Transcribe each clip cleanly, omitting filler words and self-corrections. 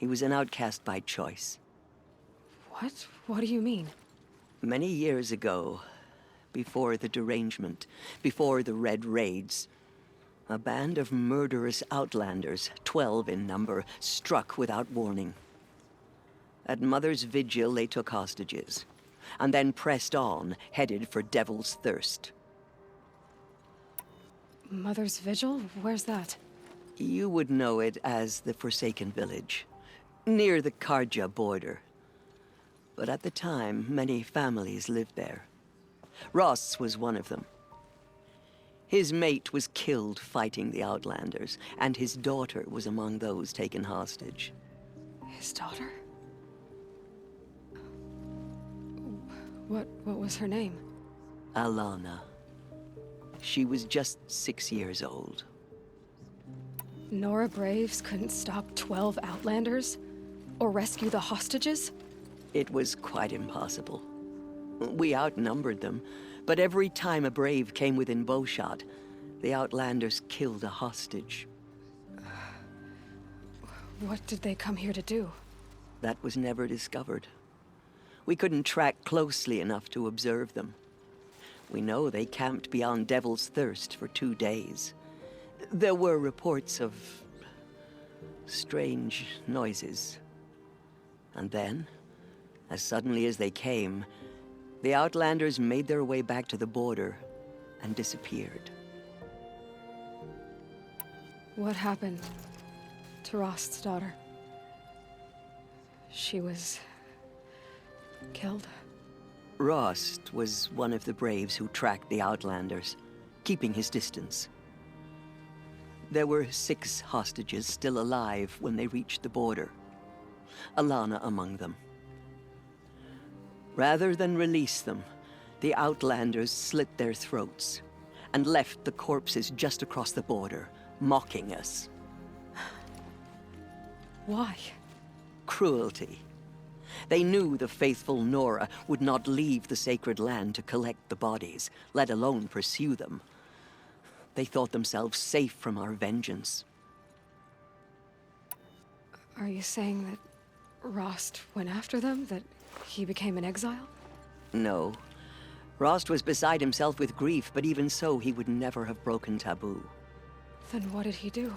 He was an outcast by choice. What? What do you mean? Many years ago, before the derangement, before the Red Raids, a band of murderous outlanders, 12 in number, struck without warning. At Mother's Vigil, they took hostages, and then pressed on, headed for Devil's Thirst. Mother's Vigil? Where's that? You would know it as the Forsaken Village, near the Karja border. But at the time, many families lived there. Rost's was one of them. His mate was killed fighting the Outlanders, and his daughter was among those taken hostage. His daughter? What was her name? Alana. She was just 6 years old. Nora Braves couldn't stop 12 Outlanders? Or rescue the hostages? It was quite impossible. We outnumbered them, but every time a brave came within bowshot, the Outlanders killed a hostage. What did they come here to do? That was never discovered. We couldn't track closely enough to observe them. We know they camped beyond Devil's Thirst for 2 days. There were reports of strange noises. And then, as suddenly as they came, the Outlanders made their way back to the border and disappeared. What happened to Rost's daughter? She was killed? Rost was one of the braves who tracked the Outlanders, keeping his distance. There were 6 hostages still alive when they reached the border, Alana among them. Rather than release them, the Outlanders slit their throats and left the corpses just across the border, mocking us. Why? Cruelty. They knew the faithful Nora would not leave the sacred land to collect the bodies, let alone pursue them. They thought themselves safe from our vengeance. Are you saying that Rost went after them? That he became an exile? No. Rost was beside himself with grief, but even so, he would never have broken taboo. Then what did he do?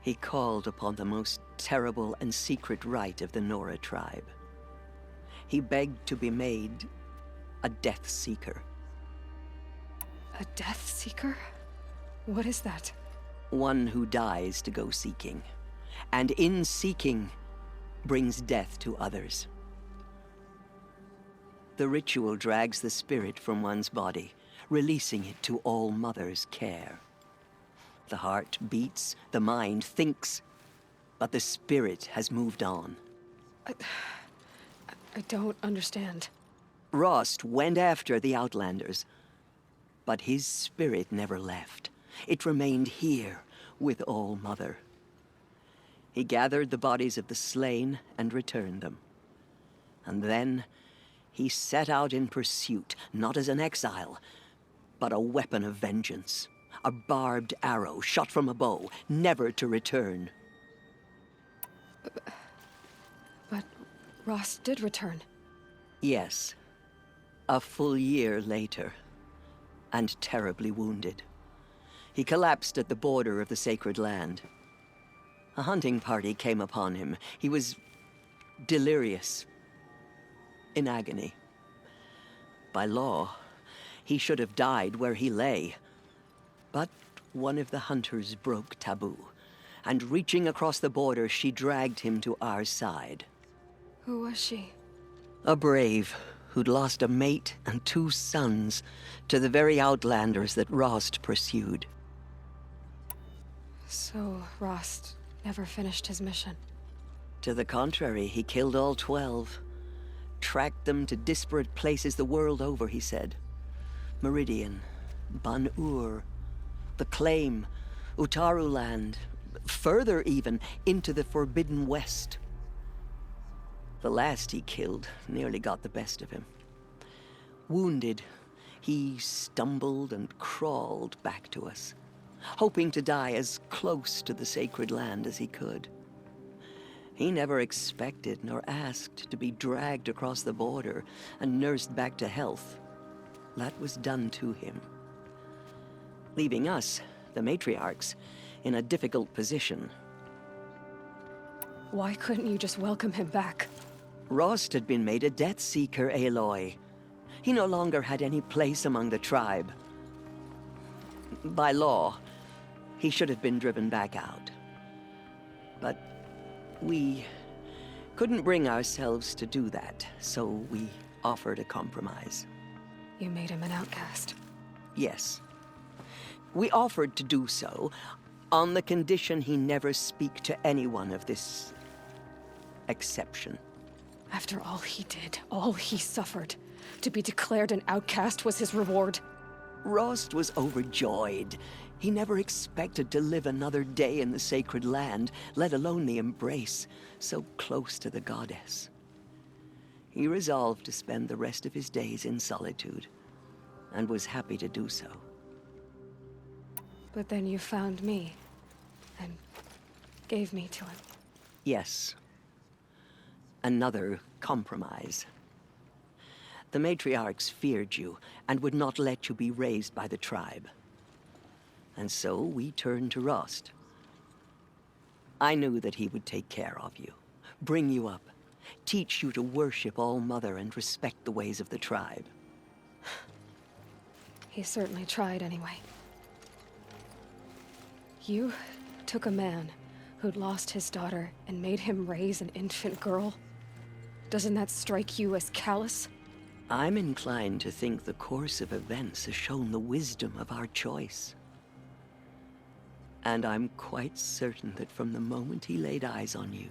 He called upon the most terrible and secret rite of the Nora tribe. He begged to be made a Death Seeker. A Death Seeker? What is that? One who dies to go seeking, and in seeking, brings death to others. The ritual drags the spirit from one's body, releasing it to All Mother's care. The heart beats, the mind thinks, but the spirit has moved on. I don't understand. Rost went after the Outlanders, but his spirit never left. It remained here with All Mother. He gathered the bodies of the slain and returned them. And then he set out in pursuit, not as an exile, but a weapon of vengeance. A barbed arrow shot from a bow, never to return. But Rost did return. Yes. A full year later, and terribly wounded. He collapsed at the border of the sacred land. A hunting party came upon him. He was delirious, in agony. By law, he should have died where he lay. But one of the hunters broke taboo, and reaching across the border, she dragged him to our side. Who was she? A brave who'd lost a mate and 2 sons to the very Outlanders that Rost pursued. So Rost never finished his mission? To the contrary, he killed all 12. Tracked them to disparate places the world over, he said. Meridian, Ban-Ur, the Claim, Utaru Land, further even, into the Forbidden West. The last he killed nearly got the best of him. Wounded, he stumbled and crawled back to us, hoping to die as close to the sacred land as he could. He never expected nor asked to be dragged across the border and nursed back to health. That was done to him, leaving us, the matriarchs, in a difficult position. Why couldn't you just welcome him back? Rost had been made a Death Seeker, Aloy. He no longer had any place among the tribe. By law, he should have been driven back out. But we couldn't bring ourselves to do that, so we offered a compromise. You made him an outcast. Yes. We offered to do so on the condition he never speak to anyone of this exception. After all he did, all he suffered, to be declared an outcast was his reward. Rost was overjoyed. He never expected to live another day in the sacred land, let alone the embrace, so close to the goddess. He resolved to spend the rest of his days in solitude, and was happy to do so. But then you found me, and gave me to him. Yes. Another compromise. The matriarchs feared you, and would not let you be raised by the tribe. And so we turned to Rost. I knew that he would take care of you, bring you up, teach you to worship All-Mother and respect the ways of the tribe. He certainly tried anyway. You took a man who'd lost his daughter and made him raise an infant girl? Doesn't that strike you as callous? I'm inclined to think the course of events has shown the wisdom of our choice. And I'm quite certain that from the moment he laid eyes on you,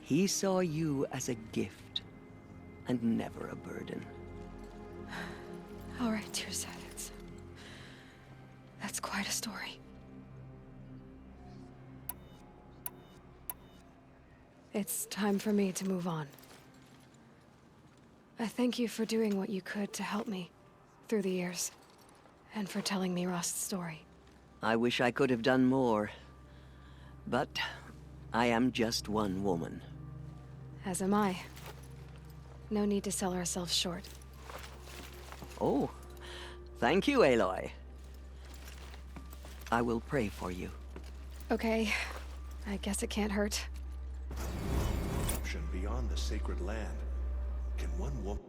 he saw you as a gift and never a burden. All right, Teersa, that's quite a story. It's time for me to move on. I thank you for doing what you could to help me through the years, and for telling me Rost's story. I wish I could have done more, but I am just one woman. As am I. No need to sell ourselves short. Oh, thank you, Aloy. I will pray for you. Okay, I guess it can't hurt. Beyond the sacred land, can one woman